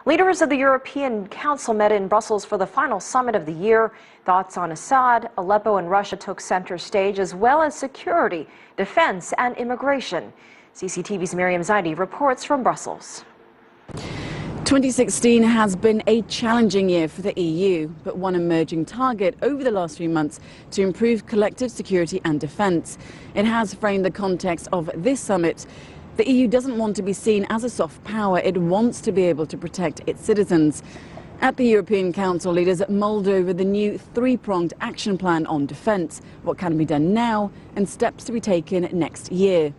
Leaders of the European Council met in Brussels for the final summit of the year. Thoughts on Assad, Aleppo, and Russia took center stage, as well as security, defense, and immigration. CCTV's Miriam Zaidi reports from Brussels. 2016 has been a challenging year for the EU, but one emerging target over the last few months to improve collective security and defence. It has framed the context of this summit. The EU doesn't want to be seen as a soft power. It wants to be able to protect its citizens. At the European Council, leaders mulled over the new three-pronged action plan on defence, what can be done now and steps to be taken next year.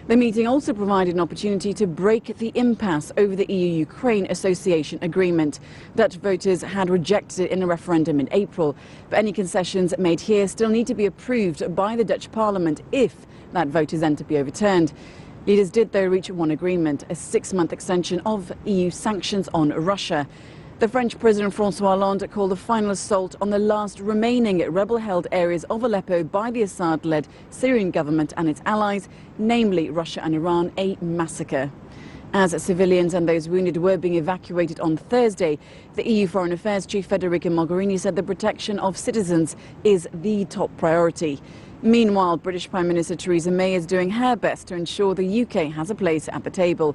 The meeting also provided an opportunity to break the impasse over the EU-Ukraine Association Agreement. Dutch voters had rejected it in a referendum in April, but any concessions made here still need to be approved by the Dutch Parliament if that vote is then to be overturned. Leaders did, though, reach one agreement, a 6-month extension of EU sanctions on Russia. The French President François Hollande called the final assault on the last remaining rebel-held areas of Aleppo by the Assad-led Syrian government and its allies, namely Russia and Iran, a massacre. As civilians and those wounded were being evacuated on Thursday, the EU Foreign Affairs Chief Federica Mogherini said the protection of citizens is the top priority. Meanwhile, British Prime Minister Theresa May is doing her best to ensure the UK has a place at the table.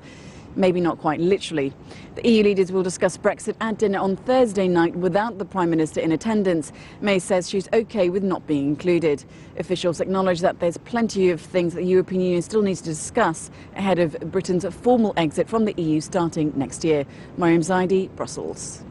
Maybe not quite literally. The EU leaders will discuss Brexit at dinner on Thursday night without the Prime Minister in attendance. May says she's okay with not being included. Officials acknowledge that there's plenty of things that the European Union still needs to discuss ahead of Britain's formal exit from the EU starting next year. Miriam Zaidi, Brussels.